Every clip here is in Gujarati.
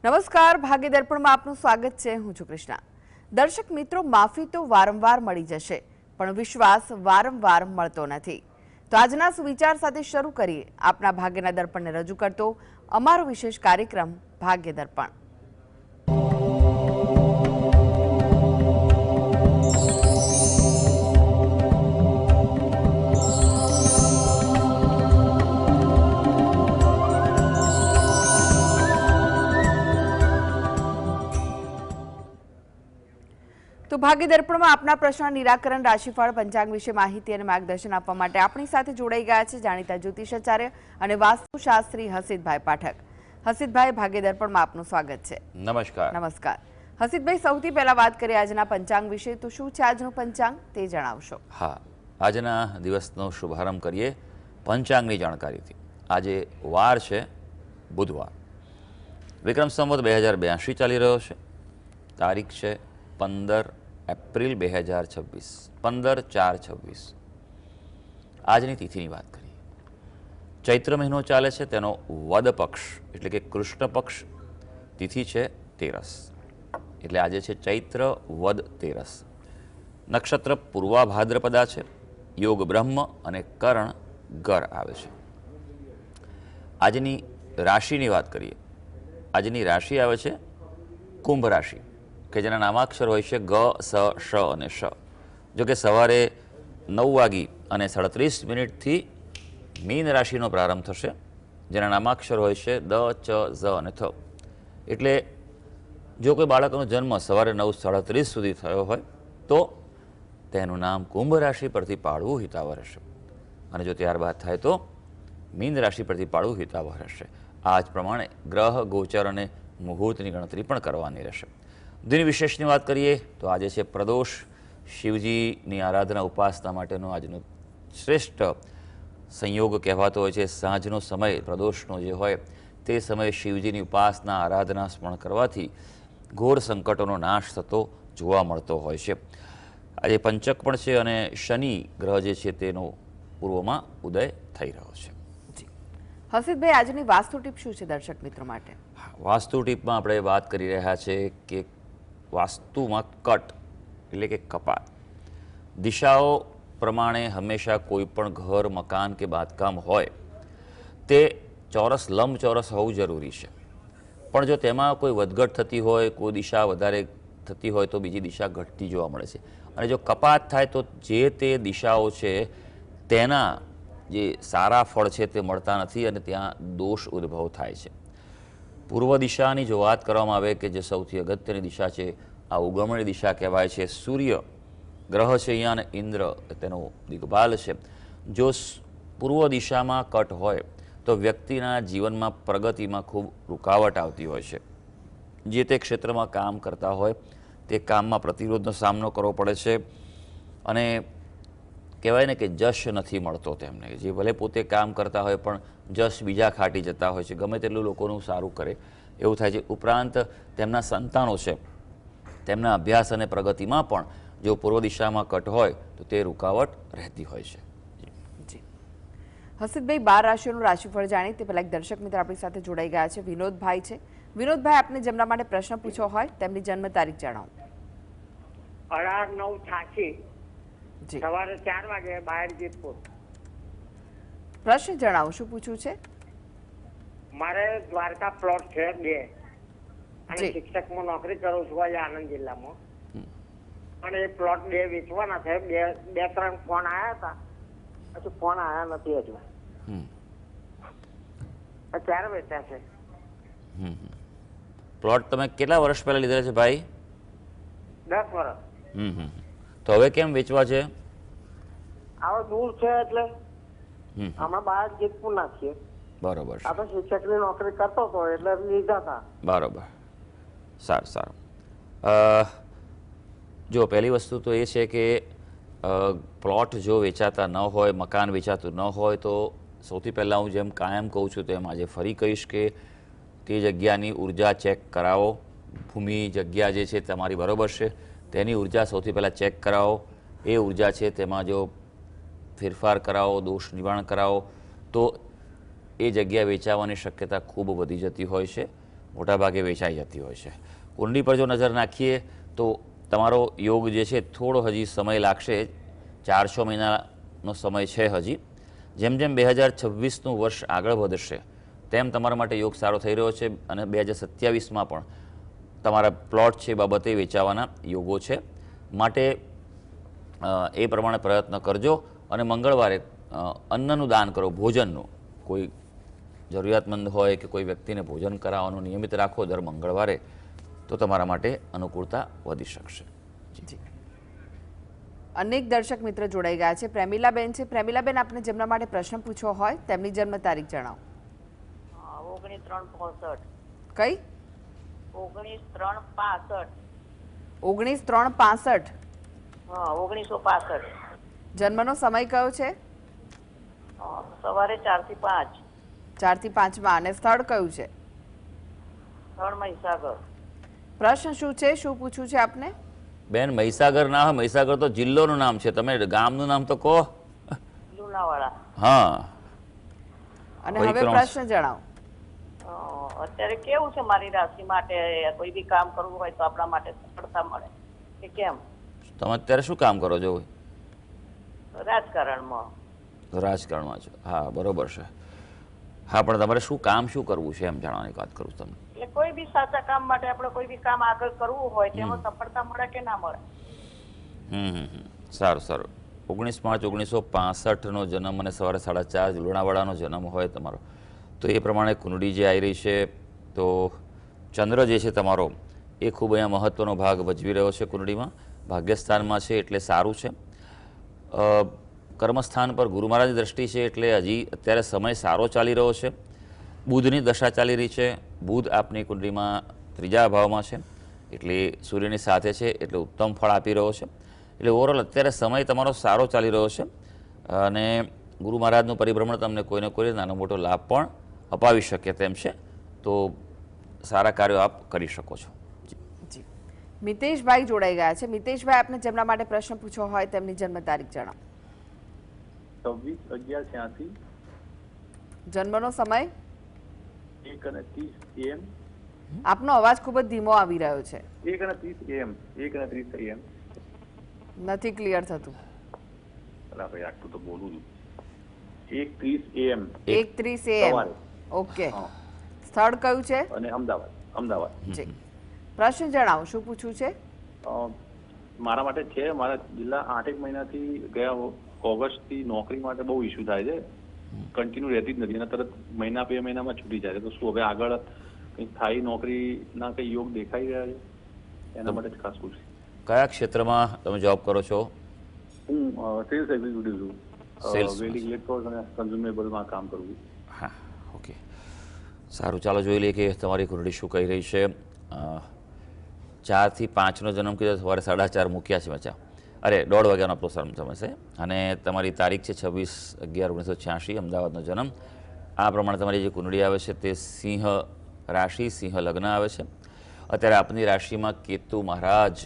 નમસ્કાર, ભાગ્ય દર્પણમાં આપનું સ્વાગત છે. હું છું કૃષ્ણા. દર્શક મિત્રો, માફી તો વારંવાર મળી જશે, પણ વિશ્વાસ વારંવાર મળતો નથી. તો આજના સુવિચાર સાથે શરૂ કરીએ આપના ભાગ્યના દર્પણને રજૂ કરતો અમારો વિશેષ કાર્યક્રમ ભાગ્ય દર્પણ. તો ભાગ્ય દર્પણમાં આપના પ્રશ્ન નિરાકરણ, રાશિફળ, પંચાંગ વિશે માહિતી અને માર્ગદર્શન આપવા માટે આપણી સાથે જોડાઈ ગયા છે જાણીતા જ્યોતિષાચાર્ય અને વાસ્તુશાસ્ત્રી હસીતભાઈ પાઠક. હસીતભાઈ, ભાગ્ય દર્પણમાં આપનું સ્વાગત છે. નમસ્કાર. નમસ્કાર. હસીતભાઈ, સૌથી પહેલા વાત કરીએ આજના પંચાંગ વિશે. તો શું છે આજનું પંચાંગ તે જણાવશો? હા, આજના દિવસનો શુભારંભ કરીએ પંચાંગની જાણકારીથી. આજે વાર છે બુધવાર, વિક્રમ સંવત 2082 ચાલી રહ્યો છે. તારીખ છે 15 એપ્રિલ 2026, 15/4/26. આજની તિથિની વાત કરીએ. ચૈત્ર મહિનો ચાલે છે, તેનો વદ પક્ષ એટલે કે કૃષ્ણ પક્ષ તિથિ છે 13, એટલે આજે છે ચૈત્ર વદ 13. નક્ષત્ર પૂર્વા ભાદ્રપદા છે. યોગ બ્રહ્મ અને કર્ણ ગર આવે છે. આજની રાશિની વાત કરીએ. આજની રાશિ આવે છે કુંભ રાશિ, કે જેના નામાક્ષર હોય છે ગ, સ, શ અને શ. જો કે સવારે 9:37 મીન રાશિનો પ્રારંભ થશે, જેના નામાક્ષર હોય છે દ, ચ, ઝ અને થ. એટલે જો કોઈ બાળકનો જન્મ સવારે 9:37 સુધી થયો હોય તો તેનું નામ કુંભ રાશિ પરથી પાડવું હિતાવહ રહેશે, અને જો ત્યારબાદ થાય તો મીન રાશિ પરથી પાડવું હિતાવહ રહેશે. આ જ પ્રમાણે ગ્રહ, ગોચર અને મુહૂર્તની ગણતરી પણ કરવાની રહેશે. દિન વિશેષની વાત કરીએ તો આજે છે પ્રદોષ. શિવજીની આરાધના, ઉપાસના માટેનો આજનો શ્રેષ્ઠ સંયોગ કહેવાતો હોય છે. સાંજનો સમય પ્રદોષનો જે હોય તે સમયે શિવજીની ઉપાસના, આરાધના, સ્મરણ કરવાથી ઘોર સંકટોનો નાશ થતો જોવા મળતો હોય છે. આજે પંચક પણ છે અને શનિ ગ્રહ જે છે તેનો પૂર્વમાં ઉદય થઈ રહ્યો છે. હસીતભાઈ, આજની વાસ્તુ ટીપ શું છે દર્શક મિત્રો માટે? વાસ્તુ ટીપમાં આપણે વાત કરી રહ્યા છે કે વાસ્તુમાં કટ એટલે કે કપાત દિશાઓ પ્રમાણે હંમેશા કોઈ પણ ઘર, મકાન કે બાંધકામ હોય તે ચોરસ, લંબચોરસ હોવું જરૂરી છે. પણ જો તેમાં કોઈ વધઘટ થતી હોય, કોઈ દિશા વધારે થતી હોય તો બીજી દિશા ઘટતી જોવા મળે છે. અને જો કપાત થાય તો જે તે દિશાઓ છે તેના જે સારા ફળ છે તે મળતા નથી અને ત્યાં દોષ ઉદ્ભવ થાય છે. પૂર્વ દિશાની જો વાત કરવામાં આવે કે જે સૌથી અગત્યની દિશા છે, આ ઉગમણી દિશા કહેવાય છે. સૂર્ય ગ્રહ છે અહીંયા અને ઇન્દ્ર તેનો દિગ્બાલ છે. જો પૂર્વ દિશામાં કટ હોય તો વ્યક્તિના જીવનમાં પ્રગતિમાં ખૂબ રૂકાવટ આવતી હોય છે. જે તે ક્ષેત્રમાં કામ કરતા હોય તે કામમાં પ્રતિરોધનો સામનો કરવો પડે છે અને કહેવાય ને કે જશ નથી મળતો તેમને. જે ભલે પોતે કામ કરતા હોય પણ જશ બીજા ખાટી જતા હોય છે, ગમે તેટલું લોકોનું સારું કરે એવું થાય છે. ઉપરાંત તેમના સંતાનો છે, તેમના અભ્યાસ અને પ્રગતિમાં પણ જો પૂર્વ દિશામાં કટ હોય તો તે રૂકાવટ રહેતી હોય છે. હસીતભાઈ, 12 રાશિઓનું રાશિફળ જાણીએ તે પહેલા એક દર્શક મિત્ર આપણી સાથે જોડાઈ ગયા છે. વિનોદભાઈ છે. વિનોદભાઈ, આપને જેમના માટે પ્રશ્ન પૂછ્યો હોય તેમની જન્મ તારીખ જણાવો. 18/9/88 સવારે 4 વાગે, બહાર જેતપુર. પ્રશ્ન જણાવો, શું પૂછવું છે? મારે દ્વારકા પ્લોટ છે 2 અને શિક્ષકમાં નોકરી કરું છું અહીંયા આણંદ જિલ્લામાં. અને એ પ્લોટ 2 વેચવાના છે. 2-3 ફોન આવ્યા હતા, પછી ફોન આવ્યા નથી હજુ. ક્યારે વેચ્યા છે? પ્લોટ તમે કેટલા વર્ષ પહેલા લીધેલા છે ભાઈ? 10 વર્ષ. તો હવે કેમ વેચવા છે? આવો દૂર છે એટલે અમે બહાર જેતપુર ના છીએ. બરોબર. આપણે શિક્ષકની નોકરી કરતો હતો એટલે લીધા હતા. બરોબર, સારું સારું. જો પહેલી વસ્તુ તો એ છે કે પ્લોટ જો વેચાતા ન હોય, મકાન વેચાતું ન હોય તો સૌથી પહેલાં હું જેમ કાયમ કહું છું તેમ આજે ફરી કહીશ કે તે જગ્યાની ઉર્જા ચેક કરાવો. ભૂમિ, જગ્યા જે છે તમારી બરોબર છે તેની ઉર્જા સૌથી પહેલાં ચેક કરાવો. એ ઉર્જા છે તેમાં જો ફેરફાર કરાવો, દોષ નિવારણ કરાવો તો એ જગ્યા વેચાવાની શક્યતા ખૂબ વધી જતી હોય છે. મોટાભાગે વેચાઈ જતી હોય છે. કુંડળી પર જો નજર નાખીએ તો તમારો યોગ જે છે થોડો હજી સમય લાગશે, 4-6 મહિનાનો સમય છે હજી. જેમ જેમ 2026નું વર્ષ આગળ વધશે તેમ તમારા માટે યોગ સારો થઈ રહ્યો છે અને 2027માં પણ તમારા પ્લોટ છે એ બાબતે વેચાવાના યોગો છે. માટે એ પ્રમાણે પ્રયત્ન કરજો અને મંગળવારે અન્નનું દાન કરો, ભોજનનું. કોઈ જરૂરિયાતમંદ હોય કે કોઈ વ્યક્તિને ભોજન કરાવવાનું નિયમિત રાખો દર મંગળવારે, તો તમારા માટે અનુકૂળતા વધી શકશે. જી, અનેક દર્શક મિત્ર જોડાઈ ગયા છે. પ્રેમિલાબેન છે. પ્રેમિલાબેન, આપને જેમના માટે પ્રશ્ન પૂછવો હોય તેમની જન્મ તારીખ જણાવો. 19/3/65. કઈ? 19/3/65. 19/3/65. હા, 1965. જન્મનો સમય કયો છે? સવારે 4 થી 5. 4 થી 5માં. અને સ્થળ કયું છે? સ્થળ મહીસાગર. પ્રશ્ન શું છે, શું પૂછવું છે આપને? બેન, મહીસાગર ના હોય, મહીસાગર તો જિલ્લોનું નામ છે, તમે ગામનું નામ તો કહો. લુણાવાડા. હા, અને હવે પ્રશ્ન જણાવો. અત્યારે કેવું છે મારી રાશિ માટે? કોઈ બી કામ કરવું હોય તો આપણા માટે સફળતા મળે કે કેમ? તમે અત્યારે શું કામ કરો છો? રાજકારણમાં. રાજકારણમાં છો? હા, બરોબર છે. હા, પણ તમારે શું કામ શું કરવું છે એમ જાણવાની વાત કરું તમને. એટલે કોઈ બી સાચા કામ માટે આપણે કોઈ બી કામ આગળ કરવું હોય તેમાં સફળતા મળે કે ના મળે? સારું સારું. 19 માર્ચ 1965નો જન્મ અને સવારે 4:30 લુણાવાડાનો જન્મ હોય તમારો, તો એ પ્રમાણે કુંડળી જે આવી રહી છે, તો ચંદ્ર જે છે તમારો એ ખૂબ અહીંયા મહત્ત્વનો ભાગ ભજવી રહ્યો છે. કુંડળીમાં ભાગ્યસ્થાનમાં છે એટલે સારું છે. કર્મસ્થાન પર ગુરુ મહારાજની દ્રષ્ટિ છે એટલે હજી અત્યારે સમય સારો ચાલી રહ્યો છે. બુધની દશા ચાલી રહી છે. બુધ આપની કુંડળીમાં 3જા ભાવમાં છે એટલે સૂર્યની સાથે છે એટલે ઉત્તમ ફળ આપી રહ્યો છે. એટલે ઓવરઓલ અત્યારે સમય તમારો સારો ચાલી રહ્યો છે અને ગુરુ મહારાજનું પરિભ્રમણ તમને કોઈને કોઈ નાનો મોટો લાભ પણ અપાવી શકે તેમ છે. તો સારા કાર્યો આપ કરી શકો છો. જી, મિતેશભાઈ જોડાઈ ગયા છે. મિતેશભાઈ, આપને જેમના માટે પ્રશ્ન પૂછવો હોય તેમની જન્મ તારીખ જણાવો. 26/11/86. જન્મનો સમય? 1:30 AM. આપનો અવાજ ખૂબ જ ધીમો આવી રહ્યો છે. 1:30 AM. 1:30 AM. નથી ક્લિયર થતું. અલા ભાઈ, આટલું તો બોલું છું. 1:30 AM. 1:30 AM. ઓકે. સ્થળ કયું છે? અને અમદાવાદ. અમદાવાદ. જી, પ્રશ્ન જણાવો, શું પૂછવું છે? મારા માટે છે, મારા છેલ્લા 8 મહિનાથી ગયા ઓગસ્ટથી નોકરી માટે બહુ ઇસ્યુ થાય છે. કન્ટિન્યુ રહેતી જ નથી અને તરત મહિના 2 મહિનામાં છૂટી જાય છે. તો શું હવે આગળ કંઈક સ્થાયી નોકરીના કંઈ યોગ દેખાઈ રહ્યા છે? એના માટે જ ખાસ પૂછ્યું. કયા ક્ષેત્રમાં તમે જોબ કરો છો? હું સેલ્સ એક્ઝિક્યુટિવ છું. સેલ્સ વેલ્ડિંગ ઇલેક્ટ્રોનિક્સ અને કન્ઝ્યુમેબલમાં કામ કરું છું. હા, ઓકે, સારું. ચાલો જોઈ લઈએ કે તમારી કુંડળી શું કહી રહી છે. 4 થી 5નો જન્મ કીધો, સવારે 4:30 મૂક્યા છે બચ્ચા. અરે 1:30 વાગ્યાનો આપણો સમય છે અને તમારી તારીખ છે 26/11/1986, અમદાવાદનો જન્મ. આ પ્રમાણે તમારી જે કુંડળી આવે છે તે સિંહ રાશિ, સિંહ લગ્ન આવે છે. અત્યારે આપની રાશિમાં કેતુ મહારાજ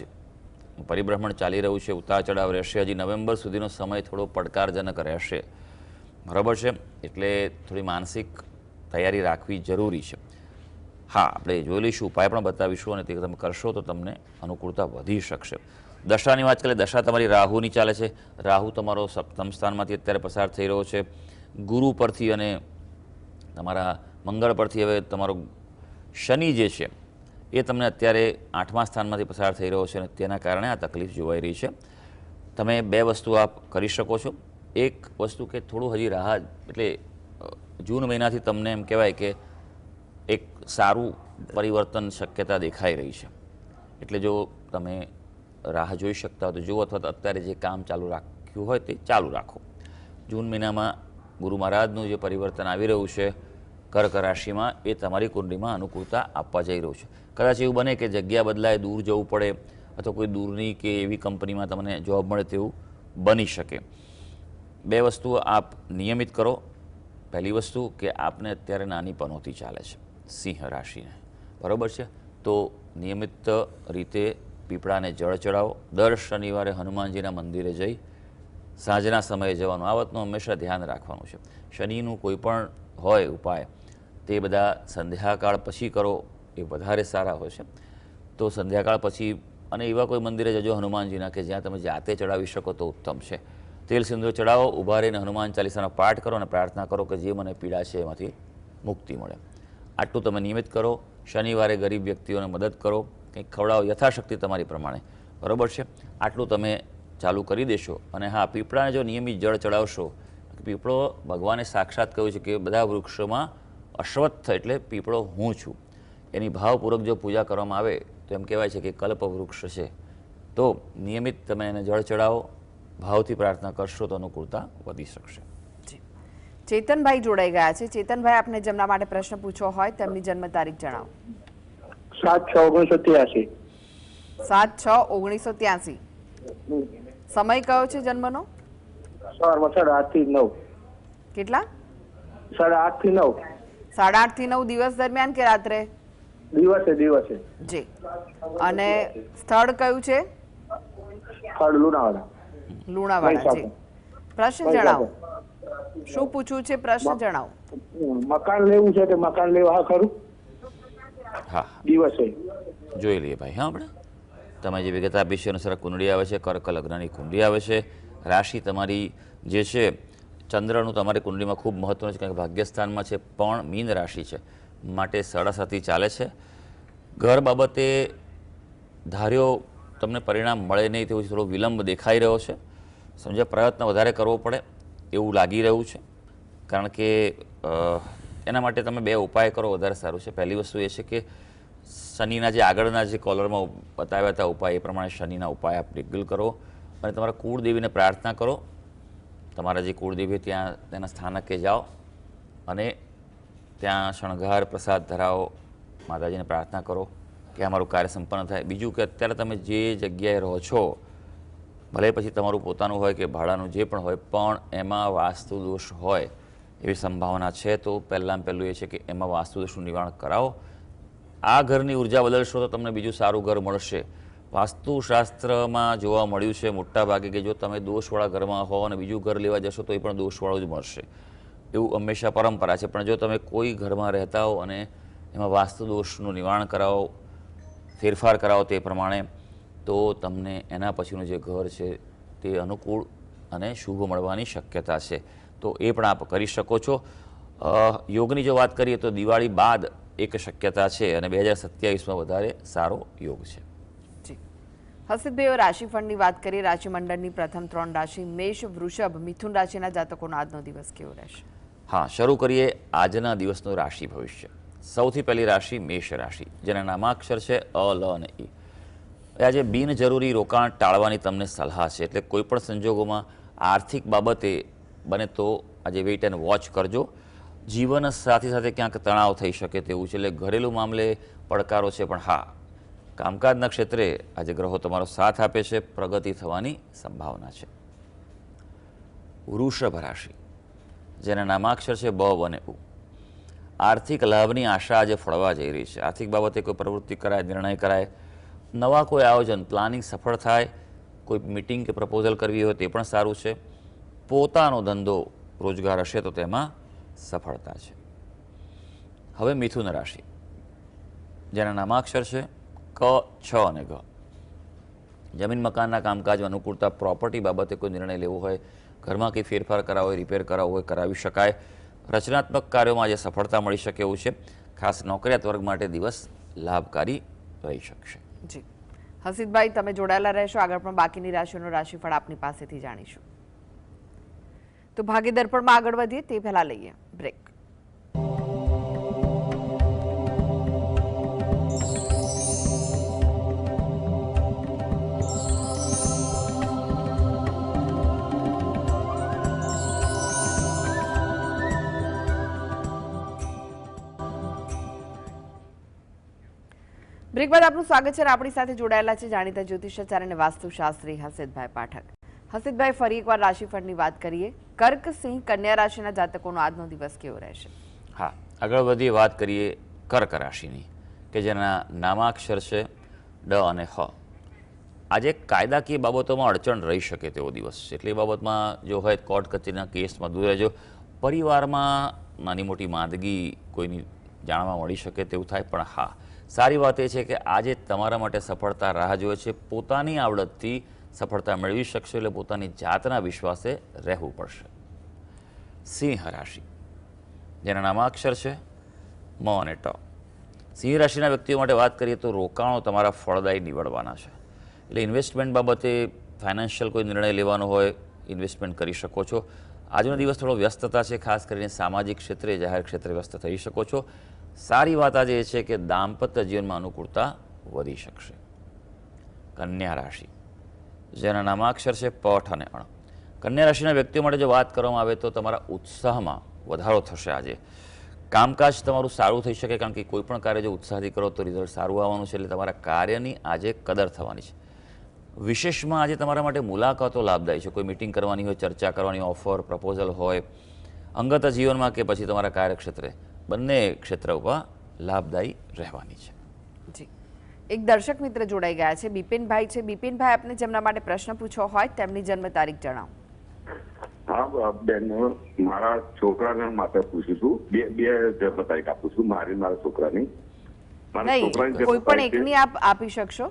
પરિભ્રમણ ચાલી રહ્યું છે. ઉતાર ચઢાવ રહેશે. હજી નવેમ્બર સુધીનો સમય થોડો પડકારજનક રહેશે, બરાબર છે. એટલે થોડી માનસિક તૈયારી રાખવી જરૂરી છે. હા, આપણે જોઈ લઈશું, ઉપાય પણ બતાવીશું અને તે તમે કરશો તો તમને અનુકૂળતા વધી શકશે. દશાની વાત કરીએ, દશા તમારી રાહુની ચાલે છે. રાહુ તમારો સપ્તમ સ્થાનમાંથી અત્યારે પસાર થઈ રહ્યો છે. ગુરુ પરથી અને તમારા મંગળ પરથી હવે તમારો શનિ જે છે એ તમને અત્યારે 8મા સ્થાનમાંથી પસાર થઈ રહ્યો છે અને તેના કારણે આ તકલીફ જોવાઈ રહી છે. તમે 2 વસ્તુ આપ કરી શકો છો. એક વસ્તુ કે થોડું હજી રાહ, એટલે જૂન મહિનાથી તમને એમ કહેવાય કે એક સારું પરિવર્તન શક્યતા દેખાઈ રહી છે. એટલે જો તમે રાહ જોઈ શકતા હોય તો જુઓ, અથવા તો અત્યારે જે કામ ચાલુ રાખ્યું હોય તે ચાલુ રાખો. જૂન મહિનામાં ગુરુ મહારાજનું જે પરિવર્તન આવી રહ્યું છે કર્ક રાશિમાં, એ તમારી કુંડળીમાં અનુકૂળતા આપવા જઈ રહ્યું છે. કદાચ એવું બને કે જગ્યા બદલાય, દૂર જવું પડે અથવા કોઈ દૂરની કે એવી કંપનીમાં તમને જોબ મળે તેવું બની શકે. 2 વસ્તુઓ આપ નિયમિત કરો. પહેલી વસ્તુ કે આપને અત્યારે નાની પનોતી ચાલે છે સિંહ રાશિને, બરાબર છે. તો નિયમિત રીતે પીપળાને જળ ચડાવો. દર શનિવારે હનુમાનજીના મંદિરે જઈ સાંજના સમયે જવાનું. આ વાતનું હંમેશા ધ્યાન રાખવાનું છે. શનિનું કોઈ પણ હોય ઉપાય તે બધા સંધ્યાકાળ પછી કરો એ વધારે સારા હોય છે. તો સંધ્યાકાળ પછી અને એવા કોઈ મંદિરે જજો હનુમાનજીના કે જ્યાં તમે જાતે ચડાવી શકો તો ઉત્તમ છે. તેલ સિંદૂર ચડાવો, ઊભા રહીને હનુમાન ચાલીસાનો પાઠ કરો અને પ્રાર્થના કરો કે જે મને પીડા છે એમાંથી મુક્તિ મળે. આટલું તમે નિયમિત કરો. શનિવારે ગરીબ વ્યક્તિઓને મદદ કરો, કંઈક ખવડાવો યથાશક્તિ તમારી પ્રમાણે, બરાબર છે. આટલું તમે ચાલુ કરી દેશો. અને હા, પીપળાને જો નિયમિત જળ ચડાવશો, પીપળો ભગવાને સાક્ષાત કહ્યું છે કે બધા વૃક્ષોમાં અશ્વત્થ એટલે પીપળો હું છું, એની ભાવપૂર્વક જો પૂજા કરવામાં આવે તો એમ કહેવાય છે કે કલ્પ વૃક્ષ છે. તો નિયમિત તમે એને જળ ચડાવો, ભાવથી પ્રાર્થના કરશો તો અનુકૂળતા વધી શકશે. ચેતનભાઈ જોડાઈ ગયા છે. ચેતનભાઈ, આપને જેમના માટે પ્રશ્ન પૂછવો હોય તેમની જન્મ તારીખ જણાવો. 7/6/1983. 7/6/1983. સમય કયો છે જન્મનો? સવારમાં 8:30 થી 9. કેટલા? 8:30 થી 9. 8:30 થી 9 દિવસ દરમિયાન કે રાત્રે? દિવસે. જી. અને સ્થળ કયું છે? સ્થળ લુણાવાડા. લુણાવાડા. જી. પ્રશ્ન જણાવો. શું પૂછવું છે? પ્રશ્ન જણાવો. મકાન લેવું છે, તે મકાન લેવા ખરું? હા, દિવસે જોઈ લઈએ ભાઈ. હા, આપણે તમે જે વિગત આપી છે અનુસાર કુંડળી આવે છે, કર્ક લગ્નની કુંડળી આવે છે. રાશિ તમારી જે છે, ચંદ્રનું તમારી કુંડળીમાં ખૂબ મહત્વનું છે, કારણ કે ભાગ્યસ્થાનમાં છે, પણ મીન રાશિ છે, માટે 7:30 ચાલે છે. ઘર બાબતે ધાર્યો તમને પરિણામ મળે નહીં તેવું થોડો વિલંબ દેખાઈ રહ્યો છે. સમજ્યા? પ્રયત્ન વધારે કરવો પડે એવું લાગી રહ્યું છે, કારણ કે એના માટે તમે 2 ઉપાય કરો, વધારે સારું છે. પહેલી વસ્તુ એ છે કે શનિના જે આગળના જે કોલરમાં બતાવ્યા હતા ઉપાય, એ પ્રમાણે શનિના ઉપાય આપ રેગ્યુલર કરો અને તમારા કુળદેવીને પ્રાર્થના કરો. તમારા જે કુળદેવી ત્યાં તેના સ્થાનકે જાઓ અને ત્યાં શણગાર પ્રસાદ ધરાવો, માતાજીને પ્રાર્થના કરો કે અમારું કાર્ય સંપન્ન થાય. બીજું કે અત્યારે તમે જે જગ્યાએ રહો છો, ભલે પછી તમારું પોતાનું હોય કે ભાડાનું જે પણ હોય, પણ એમાં વાસ્તુ દોષ હોય એવી સંભાવના છે. તો પહેલાં પહેલું એ છે કે એમાં વાસ્તુ દોષનું નિવારણ કરાવો. આ ઘરની ઉર્જા બદલશો તો તમને બીજું સારું ઘર મળશે. વાસ્તુશાસ્ત્રમાં જોવા મળ્યું છે મોટા ભાગે કે જો તમે દોષવાળા ઘરમાં હો અને બીજું ઘર લેવા જશો તો એ પણ દોષવાળું જ મળશે, એવું હંમેશા પરંપરા છે. પણ જો તમે કોઈ ઘરમાં રહેતા હો અને એમાં વાસ્તુ દોષનું નિવારણ કરાવો, ફેરફાર કરાવો તે પ્રમાણે, તો તમને એના પછીનું જે ઘર છે તે અનુકૂળ અને શુભ મળવાની શક્યતા છે. તો એ પણ આપ કરી શકો છો. યોગની જો વાત કરીએ તો દિવાળી બાદ એક શક્યતા છે અને 2027માં વધારે સારો યોગ છે. હર્ષિતભાઈ, રાશિફળની વાત કરીએ. રાશિમંડળની પ્રથમ 3 રાશિ મેષ, વૃષભ, મિથુન રાશિના જાતકોનો આજનો દિવસ કેવો રહેશે? હા, શરૂ કરીએ આજના દિવસનું રાશિ ભવિષ્ય. સૌથી પહેલી રાશિ મેષ રાશિ, જેના નામાક્ષર છે અ, લ અને ઈ. આજે બિનજરૂરી રોકાણ ટાળવાની તમને સલાહ છે. એટલે કોઈ પણ સંજોગોમાં આર્થિક બાબતે બને તો આજે વેઇટ એન્ડ વોચ કરજો. જીવન સાથે સાથે ક્યાંક તણાવ થઈ શકે તેવું છે, એટલે ઘરેલું મામલે પડકારો છે. પણ હા, કામકાજના ક્ષેત્રે આજે ગ્રહો તમારો સાથ આપે છે, પ્રગતિ થવાની સંભાવના છે. વૃષભ રાશિ, જેના નામાક્ષર છે બ અને ઉ. આર્થિક લાભની આશા આજે ફળવા જઈ રહી છે. આર્થિક બાબતે કોઈ પ્રવૃત્તિ કરાય, નિર્ણય કરાય, નવા કોઈ આયોજન, પ્લાનિંગ સફળ થાય. કોઈ મિટિંગ કે પ્રપોઝલ કરવી હોય તે પણ સારું છે. પોતાનો ધંધો રોજગાર હશે તો તેમાં સફળતા છે. હવે મિથુન રાશિ, જેના નામાક્ષર છે ક, છ અને ગ. જમીન મકાનના કામકાજમાં અનુકૂળતા, પ્રોપર્ટી બાબતે કોઈ નિર્ણય લેવો હોય, ઘરમાં કંઈ ફેરફાર કરાવો હોય, રિપેર કરાવવો હોય, કરાવી શકાય. રચનાત્મક કાર્યોમાં આજે સફળતા મળી શકે એવું છે. ખાસ નોકરિયાત વર્ગ માટે દિવસ લાભકારી રહી શકશે. જી હર્ષિતભાઈ, તમે જોડાયેલા રહેશો. આગળ પણ બાકીની રાશિઓનું રાશિફળ આપની પાસેથી જાણીશું. તો ભાગ્ય દર્પણમાં આગળ વધીએ તે પહેલા લઈએ બ્રેક. બ્રેક બાદ આપનું સ્વાગત છે. આપણી સાથે જોડાયેલા છે જાણીતા જ્યોતિષાચાર્ય અને વાસ્તુશાસ્ત્રી હર્ષિતભાઈ પાઠક. હર્ષિતભાઈ, ફરી એકવાર રાશિફળની વાત કરીએ. કર્ક, સિંહ, કન્યા રાશિના જાતકોનો આજનો દિવસ કેવો રહેશે? હા, આગળ વધીએ, વાત કરીએ કર્ક રાશિની, કે જેના નામાક્ષર છે ડ અને હ. આજે કાયદાકીય બાબતોમાં અડચણ રહી શકે તેવો દિવસ છે. એટલે એ બાબતમાં જો હોય કોર્ટ કચેરીના કેસમાં દૂર રહેજો. પરિવારમાં નાની મોટી માંદગી કોઈની જાણવા મળી શકે તેવું થાય. પણ હા, સારી વાત એ છે કે આજે તમારા માટે સફળતા રાહ જોવે છે. પોતાની આવડતથી સફળતા મેળવી શકશો, એટલે પોતાની જાતના વિશ્વાસે રહેવું પડશે. સિંહ રાશિ, જેના નામાક્ષર છે મ અને ટ. સિંહ રાશિના વ્યક્તિઓ માટે વાત કરીએ તો રોકાણો તમારા ફળદાયી નીવડવાના છે. એટલે ઇન્વેસ્ટમેન્ટ બાબતે ફાઇનાન્શિયલ કોઈ નિર્ણય લેવાનો હોય, ઇન્વેસ્ટમેન્ટ કરી શકો છો. આજનો દિવસ થોડો વ્યસ્તતા છે, ખાસ કરીને સામાજિક ક્ષેત્રે, જાહેર ક્ષેત્રે વ્યસ્ત થઈ શકો છો. સારી વાત આજે એ છે કે દાંપત્ય જીવનમાં અનુકૂળતા વધી શકશે. કન્યા રાશિ, જેના નામાક્ષર છે પઠ અને અણ. કન્યા રાશિના વ્યક્તિઓ માટે જો વાત કરવામાં આવે તો તમારા ઉત્સાહમાં વધારો થશે. આજે કામકાજ તમારું સારું થઈ શકે, કારણ કે કોઈ પણ કાર્ય જો ઉત્સાહથી કરો તો રિઝલ્ટ સારું આવવાનું છે. એટલે તમારા કાર્યની આજે કદર થવાની છે. વિશેષમાં આજે તમારા માટે મુલાકાતો લાભદાયી છે. કોઈ મિટિંગ કરવાની હોય, ચર્ચા કરવાની, ઓફર પ્રપોઝલ હોય, અંગત જીવનમાં કે પછી તમારા કાર્યક્ષેત્રે, બંને ક્ષેત્ર ઉપર લાભદાયી રહેવાની છે. જી, એક દર્શક મિત્ર જોડાઈ ગયા છે, બિપિનભાઈ છે. બિપિનભાઈ, આપને જેમના માટે પ્રશ્ન પૂછવો હોય તેમની જન્મ તારીખ જણાવો. હા બેન, મારા છોકરાના માટે પૂછું છું. બે જન્મ તારીખ આપું છું, મારી મારા છોકરાની. નહીં, કોઈ પણ એકની આપ આપી શકશો,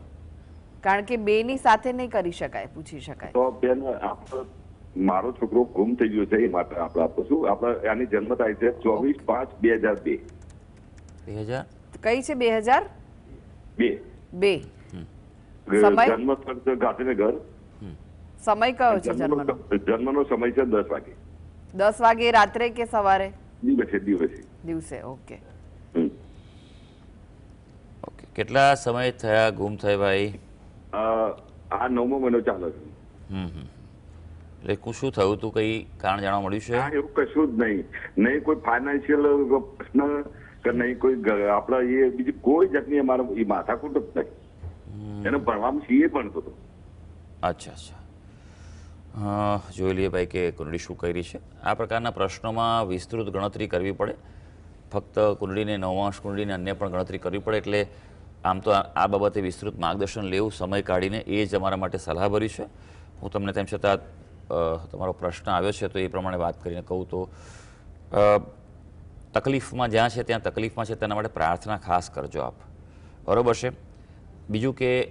કારણ કે બેની સાથે નહીં કરી શકાય, પૂછી શકાય. તો બેન, મારો છોકરો ગુમ થઈ ગયો છે, એ માટે આપણે આપું છું. આપણે આની જન્મ તારીખ છે 24/5/2002. 2000 કઈ છે? 2002. સમય? જન્મ સ્થળ છે ગાંધીનગર. સમય કયો છે જન્મનો? જન્મનો સમય છે 10 વાગે. 10 વાગે રાત્રે કે સવારે? દિવસે. ઓકે. ઓકે, કેટલા સમય થયા ગુમ થાય ભાઈ? આ 9મો મહિનો ચાલે છે. એટલે શું થયું હતું, કઈ કારણ જાણવા મળ્યું છે? એવું કશું જ નહીં કોઈ ફાઇનાન્શિયલ પ્રશ્ન કે નહીં કોઈ આપણા એ બીજી કોઈ જાતની અમારા એ માથાકૂટ જ નહીં. એને ભણવામાં સીએ ભણતો હતો. અચ્છા. જોઈ લઈએ ભાઈ કે કુંડળી શું કરી છે. આ પ્રકારના પ્રશ્નોમાં વિસ્તૃત ગણતરી કરવી પડે. ફક્ત કુંડળીને, નવાંશ કુંડળીને અન્ય પણ ગણતરી કરવી પડે. એટલે આમ તો આ બાબતે વિસ્તૃત માર્ગદર્શન લેવું સમય કાઢીને એ જ અમારા માટે સલાહભર્યું છે. હું તમને તેમ છતાં તમારો પ્રશ્ન આવ્યો છે તો એ પ્રમાણે વાત કરીને કહું તો, તકલીફમાં જ્યાં છે ત્યાં તકલીફમાં છે તેના માટે પ્રાર્થના ખાસ કરજો આપ, બરાબર છે. બીજું કે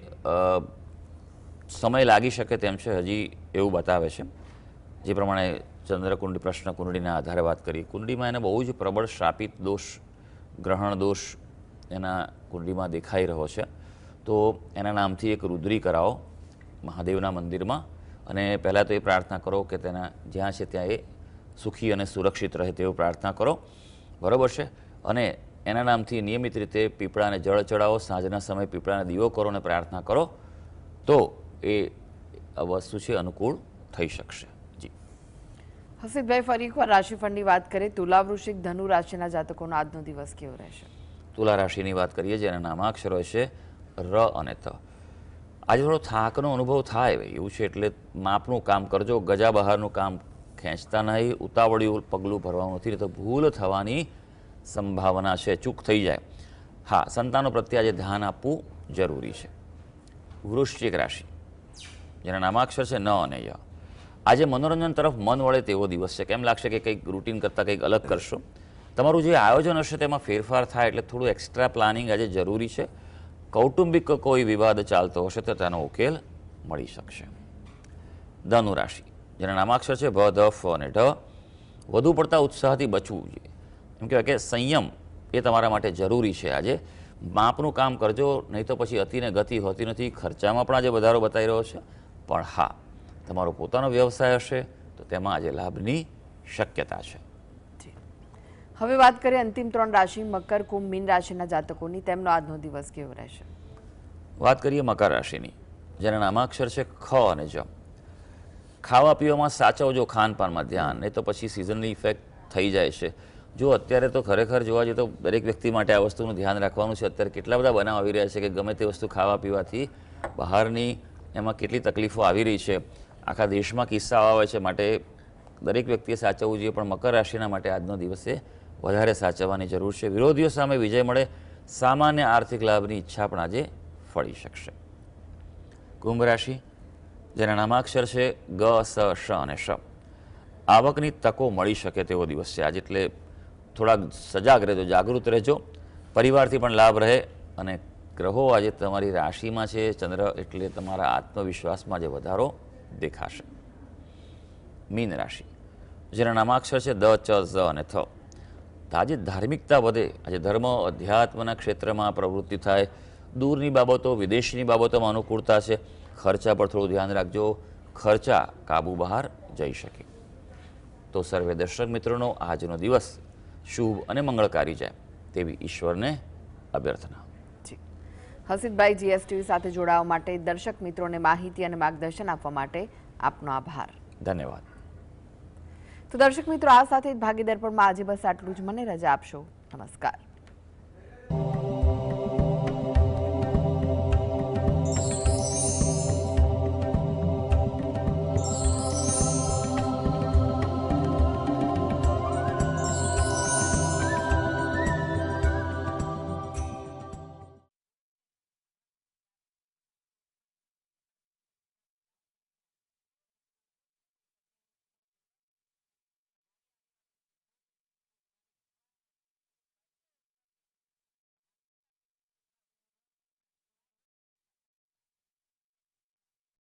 સમય લાગી શકે તેમ છે, હજી એવું બતાવે છે. જે પ્રમાણે ચંદ્રકુંડળી, પ્રશ્ન કુંડળીના આધારે વાત કરી, કુંડળીમાં એને બહુ જ પ્રબળ શ્રાપિત દોષ, ગ્રહણ દોષ એના કુંડળીમાં દેખાઈ રહ્યો છે. તો એના નામથી એક રુદ્રી કરાવો મહાદેવના મંદિરમાં, અને પહેલાં તો એ પ્રાર્થના કરો કે તેના જ્યાં છે ત્યાં એ સુખી અને સુરક્ષિત રહે તેવું પ્રાર્થના કરો, બરાબર છે. અને એના નામથી નિયમિત રીતે પીપળાને જળ ચડાવો, સાંજના સમયે પીપળાને દીવો કરો અને પ્રાર્થના કરો, તો એ વસ્તુ છે અનુકૂળ થઈ શકશે. જી હસીબભાઈ, ફરી એકવાર રાશિફળની વાત કરીએ. તુલા, વૃશ્ચિક, ધનુ રાશિના જાતકોનો આજનો દિવસ કેવો રહેશે? તુલા રાશિની વાત કરીએ, જેના નામાક્ષરો છે ર અને ત. આજે થોડો થાકનો અનુભવ થાય એવું છે, એટલે માપનું કામ કરજો. ગજા બહારનું કામ ખેંચતા નહીં, ઉતાવળિયું પગલું ભરવાનું નથી, તો ભૂલ થવાની સંભાવના છે, ચૂક થઈ જાય. હા, સંતાનો પ્રત્યે આજે ધ્યાન આપવું જરૂરી છે. વૃશ્ચિક રાશિ, જેના નામાક્ષર છે ન અને ય. આજે મનોરંજન તરફ મન વળે તેવો દિવસ છે. કેમ લાગશે કે કંઈક રૂટીન કરતાં કંઈક અલગ કરશો. તમારું જે આયોજન હશે તેમાં ફેરફાર થાય, એટલે થોડું એક્સ્ટ્રા પ્લાનિંગ આજે જરૂરી છે. કૌટુંબિક કોઈ વિવાદ ચાલતો હશે તો તેનો ઉકેલ મળી શકશે. ધનુ રાશિ, જેના નામાક્ષર છે ભ, ધ, ફ અને ઢ. વધુ પડતા ઉત્સાહથી બચવું જોઈએ. એમ કહેવાય કે સંયમ એ તમારા માટે જરૂરી છે. આજે માપનું કામ કરજો, નહીં તો પછી અતિને ગતિ હોતી નથી. ખર્ચામાં પણ આજે વધારો બતાવી રહ્યો છે. પણ હા, તમારો પોતાનો વ્યવસાય હશે તો તેમાં આજે લાભની શક્યતા છે. હવે વાત કરીએ અંતિમ 3 રાશિ, મકર, કુંભ, મીન રાશિના જાતકોની. તેમનો આજનો દિવસ કેવો રહેશે? વાત કરીએ મકર રાશિની, જેના નામાક્ષર છે ખ અને જ. ખાવા પીવામાં સાચવજો, ખાનપાનમાં ધ્યાન, નહીં તો પછી સિઝનની ઇફેક્ટ થઈ જાય છે. જો અત્યારે તો ખરેખર જોવા જઈએ તો દરેક વ્યક્તિ માટે આ વસ્તુનું ધ્યાન રાખવાનું છે. અત્યારે કેટલા બધા બનાવ આવી રહ્યા છે કે ગમે તે વસ્તુ ખાવા પીવાથી બહારની એમાં કેટલી તકલીફો આવી રહી છે. આખા દેશમાં કિસ્સાઓ આવે છે. માટે દરેક વ્યક્તિએ સાચવવું જોઈએ. પણ મકર રાશિના માટે આજનો દિવસે વધારે સાચવવાની જરૂર છે. વિરોધીઓ સામે વિજય મળે, સામાન્ય આર્થિક લાભની ઈચ્છા પણ આજે ફળી શકશે. કુંભ રાશિ, જેના નામાક્ષર છે ગ, સ, શ અને શ. આવકની તકો મળી શકે તેવો દિવસ છે આજે. એટલે થોડાક સજાગ રહેજો, જાગૃત રહેજો, પરિવારથી પણ લાભ રહે. અને ગ્રહો આજે તમારી રાશિમાં છે, ચંદ્ર, એટલે તમારા આત્મવિશ્વાસમાં જે વધારો દેખાશે. મીન રાશિ, જેના નામાક્ષર છે દ, ચ, ઝ અને થ. આજે ધાર્મિકતા વધે, આજે ધર્મ અધ્યાત્મના ક્ષેત્રમાં પ્રવૃત્તિ થાય, દૂરની બાબતો, વિદેશની બાબતોમાં અનુકૂળતા છે. ખર્ચા પર થોડું ધ્યાન રાખજો, ખર્ચા કાબુ બહાર જઈ શકે. તો સર્વે દર્શક મિત્રોનો આજનો દિવસ શુભ અને મંગળકારી જાય તેવી ઈશ્વરને અભ્યર્થના. જી, હસીદભાઈ જીએસટીવી સાથે જોડાવા માટે, દર્શક મિત્રોને માહિતી અને માર્ગદર્શન આપવા માટે આપનો આભાર. ધન્યવાદ. તો દર્શક મિત્રો, આ સાથે જ ભાગીદાર પરમાં આજે બસ આટલું જ. મને રજા આપશો. નમસ્કાર.